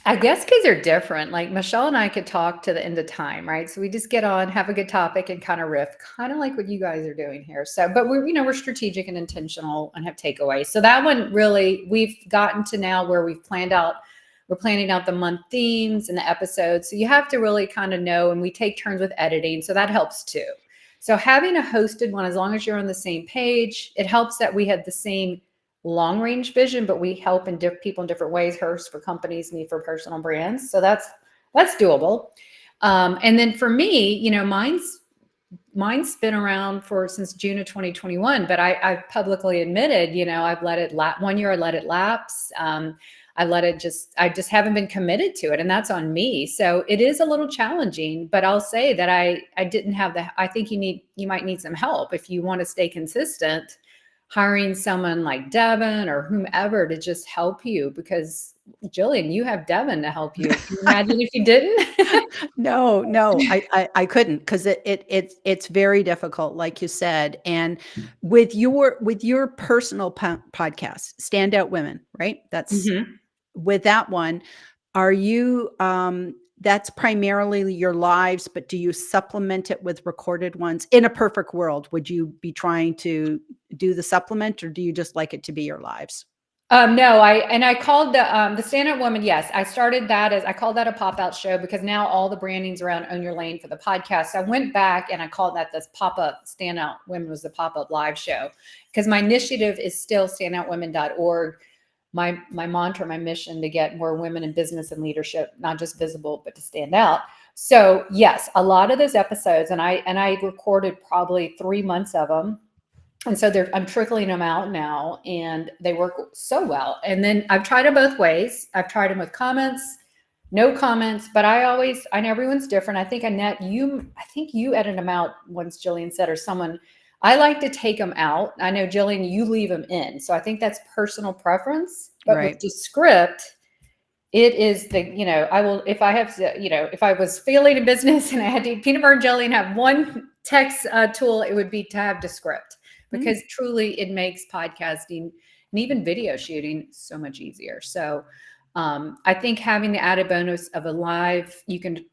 I guess because they're different. Like Michelle and I could talk to the end of time, right? So we just get on, have a good topic and kind of riff, kind of like what you guys are doing here. So, but we're strategic and intentional and have takeaways. So that one really, we've gotten to now where we're planning out the month themes and the episodes. So you have to really kind of know, and we take turns with editing. So that helps too. So having a hosted one, as long as you're on the same page, it helps that we have the same long range vision, but we help people in different ways, hers for companies, me for personal brands. So that's doable. And then for me, mine's been around since June of 2021, but I've publicly admitted, I've let it 1 year, I let it lapse. I just haven't been committed to it. And that's on me. So it is a little challenging, but I'll say that I didn't have I think you might need some help if you want to stay consistent, hiring someone like Devin or whomever to just help you because Gillian, you have Devin to help you. Can you imagine if you didn't? No, I couldn't because it's very difficult, like you said. And with your personal podcast, Standout Women, right? That's with that one. Are you? That's primarily your lives, but do you supplement it with recorded ones? In a perfect world, would you be trying to do the supplement, or do you just like it to be your lives? No, I called the Stand-Up Woman. Yes, I started that I called that a pop-out show because now all the branding's around Own Your Lane for the podcast. So I went back and I called that this pop-up Stand-Out Women was the pop-up live show because my initiative is still standoutwomen.org. My mantra, my mission to get more women in business and leadership, not just visible, but to stand out. So yes, a lot of those episodes, and I recorded probably 3 months of them. And so I'm trickling them out now and they work so well. And then I've tried them both ways. I've tried them with comments, no comments, but I know everyone's different. I think Annette, you edit them out once Gillian said, or someone, I like to take them out. I know Gillian, you leave them in. So I think that's personal preference, but with the script, it is I will, if I have, if I was failing in business and I had to eat peanut butter and jelly and have one text tool, it would be to have Descript. Because truly it makes podcasting and even video shooting so much easier. So I think having the added bonus of a live, you can,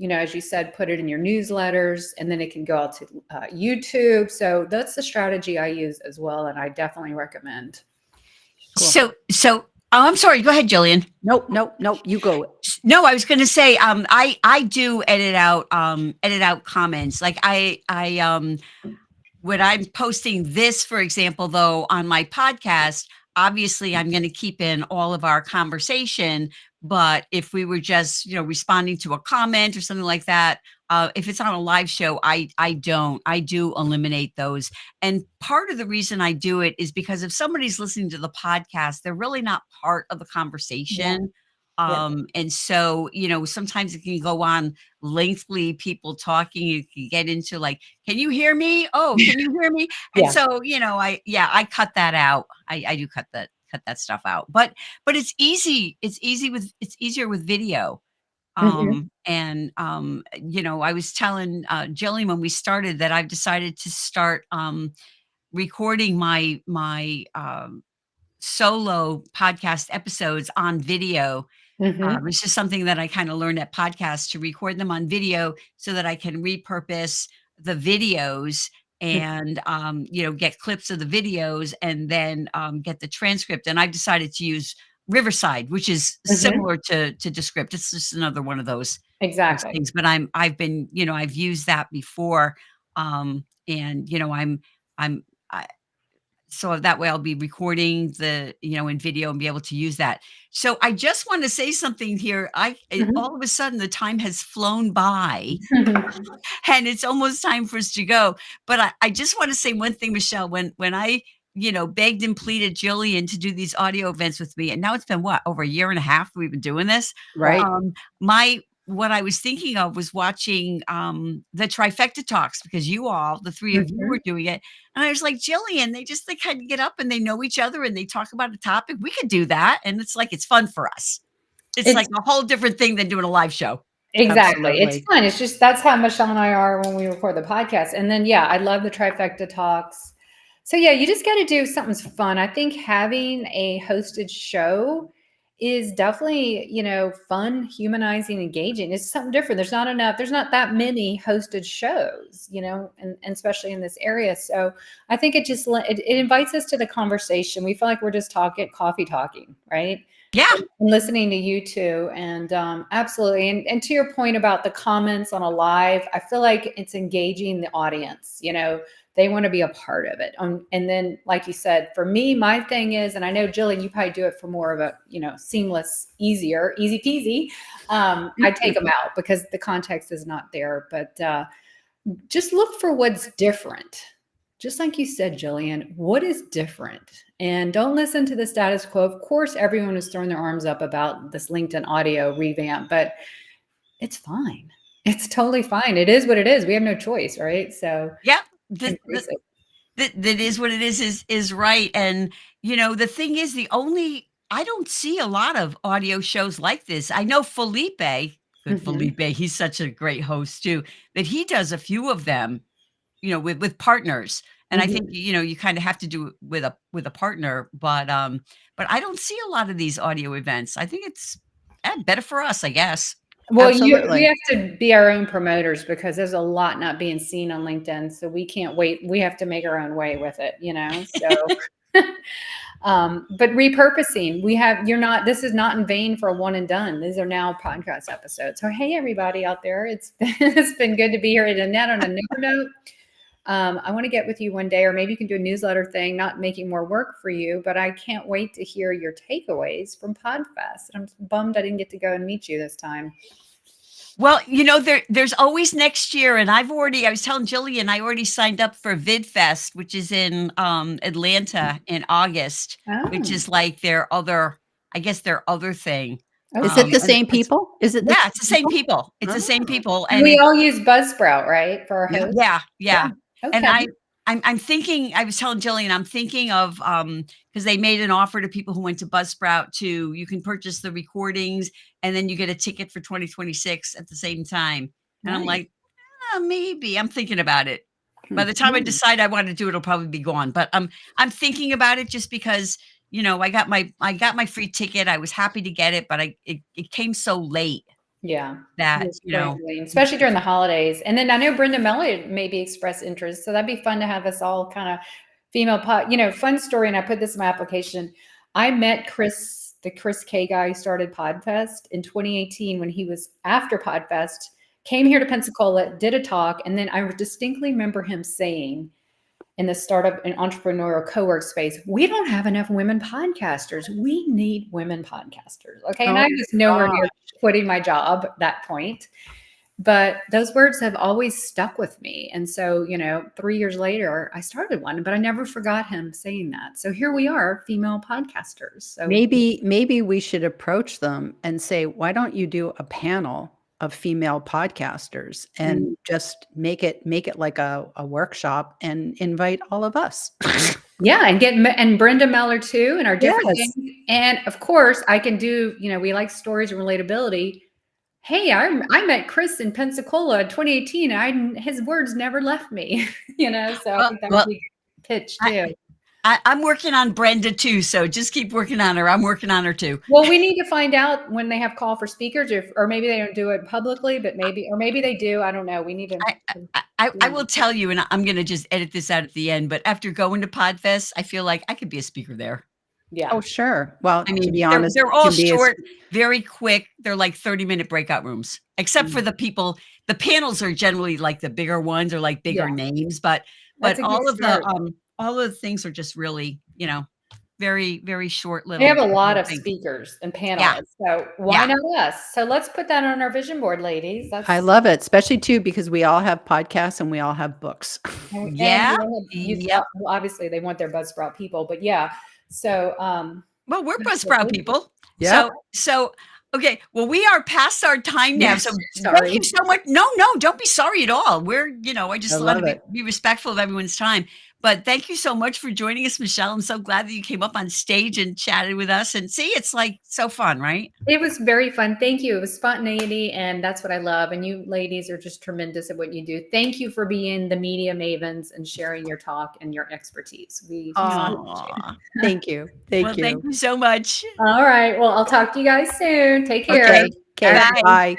as you said, put it in your newsletters and then it can go out to YouTube. So that's the strategy I use as well. And I definitely recommend. Cool. So Oh, I'm sorry. Go ahead, Gillian. Nope, you go. No, I was going to say, I do edit out comments. Like when I'm posting this, for example, though, on my podcast, obviously I'm going to keep in all of our conversation. But if we were just, responding to a comment or something like that, if it's on a live show, I do eliminate those. And part of the reason I do it is because if somebody's listening to the podcast, they're really not part of the conversation. And so, sometimes it can go on lengthily, people talking, you can get into like, can you hear me? Oh, can you hear me? And so, I cut that out. I do cut that stuff out, but it's easy. It's easier with video. And, I was telling, Jillian when we started that I've decided to start, recording my solo podcast episodes on video. It's just something that I kind of learned at podcasts, to record them on video so that I can repurpose the videos and, get clips of the videos and then get the transcript. And I've decided to use Riverside, which is similar to Descript. It's just another one of those Exactly. things. But I've been, I've used that before. And, so that way I'll be recording the, in video and be able to use that. So I just want to say something here. All of a sudden the time has flown by and it's almost time for us to go. But I just want to say one thing, Michelle, when I, begged and pleaded Gillian to do these audio events with me. And now it's been over a year and a half we've been doing this. Right. What I was thinking of was watching the Trifecta Talks, because the three of you were doing it. And I was like, Gillian, they kind of get up and they know each other and they talk about a topic. We could do that. And it's like, it's fun for us. It's like a whole different thing than doing a live show. Exactly. Absolutely. It's fun. It's just, that's how Michelle and I are when we record the podcast. And then, I love the Trifecta Talks. So you just got to do something fun. I think having a hosted show is definitely, fun, humanizing, engaging. It's something different. There's not that many hosted shows, and especially in this area. So I think it invites us to the conversation. We feel like we're just coffee talking, right? Yeah. And listening to you two. And absolutely. And to your point about the comments on a live, I feel like it's engaging the audience, they want to be a part of it. And then, like you said, for me, my thing is, and I know Gillian, you probably do it for more of a, seamless, easy peasy. I take them out because the context is not there, but just look for what's different. Just like you said, Gillian, what is different? And don't listen to the status quo. Of course, everyone is throwing their arms up about this LinkedIn audio revamp, but it's fine. It's totally fine. It is what it is. We have no choice, right? So yeah. That is what it is right. And, the thing is, I don't see a lot of audio shows like this. I know Felipe, Felipe, he's such a great host too, that he does a few of them, with partners. And I think, you kind of have to do it with a partner, but I don't see a lot of these audio events. I think it's better for us, I guess. Well, we have to be our own promoters because there's a lot not being seen on LinkedIn. So we can't wait. We have to make our own way with it, So, but repurposing, this is not in vain for a one and done. These are now podcast episodes. So, hey, everybody out there, it's been good to be here. And Annette, on another note, I want to get with you one day, or maybe you can do a newsletter thing, not making more work for you, but I can't wait to hear your takeaways from PodFest. I'm bummed I didn't get to go and meet you this time. Well, there's always next year. And I was telling Gillian, I already signed up for VidFest, which is in Atlanta in August, which is like their other thing. Is it the same people? It's the same people. It's the same people. And we all use Buzzsprout, right? For our host? Yeah. Okay. And I'm thinking, I was telling Gillian, I'm thinking of, because they made an offer to people who went to Buzzsprout you can purchase the recordings and then you get a ticket for 2026 at the same time. And I'm like, maybe. I'm thinking about it. By the time I decide I want to do it, it'll probably be gone. But I'm thinking about it just because, I got my free ticket. I was happy to get it, but it came so late. Yeah. That, especially during the holidays. And then I know Brenda Mellon maybe expressed interest. So that'd be fun to have us all kind of female fun story. And I put this in my application. I met Chris the Chris K guy who started Podfest in 2018 when he was after Podfest, came here to Pensacola, did a talk, and then I distinctly remember him saying in the startup and entrepreneurial co-work space, we don't have enough women podcasters. We need women podcasters. Okay. And I was nowhere near quitting my job at that point. But those words have always stuck with me. And so, 3 years later, I started one, but I never forgot him saying that. So here we are, female podcasters. So maybe we should approach them and say, why don't you do a panel of female podcasters and just make it like a workshop and invite all of us. Yeah. And Brenda Meller too, and our different things. And of course I can do, we like stories and relatability. Hey, I met Chris in Pensacola in 2018 and his words never left me, so I think that would be a pitch too. I'm working on Brenda too, so just keep working on her. I'm working on her too. Well, we need to find out when they have call for speakers, or maybe they don't do it publicly, but maybe they do. I don't know. We need to. I will tell you, and I'm going to just edit this out at the end. But after going to Podfest, I feel like I could be a speaker there. Yeah. Oh, sure. Well, I mean, to be honest, they're all short, very quick. They're like 30-minute breakout rooms, except for the people. The panels are generally like the bigger ones or like bigger names, but all of the things are just really, very, very short little. They have a lot of speakers and panelists. Yeah. So why not us? So let's put that on our vision board, ladies. I love it, especially too, because we all have podcasts and we all have books. Obviously they want their Buzzsprout people, but yeah. So, well, we're Buzzsprout people. Yeah. So, okay. Well, we are past our time now. So thank you so much. No, don't be sorry at all. We're, I just want to be respectful of everyone's time. But thank you so much for joining us, Michelle. I'm so glad that you came up on stage and chatted with us. And see, it's like so fun, right? It was very fun. Thank you. It was spontaneity, and that's what I love. And you ladies are just tremendous at what you do. Thank you for being the media mavens and sharing your talk and your expertise. Thank you. Thank you. Thank you so much. All right. Well, I'll talk to you guys soon. Take care. Okay. Bye.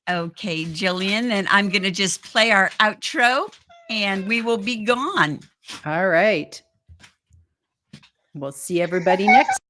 Okay, Gillian, and I'm going to just play our outro and we will be gone. All right. We'll see everybody next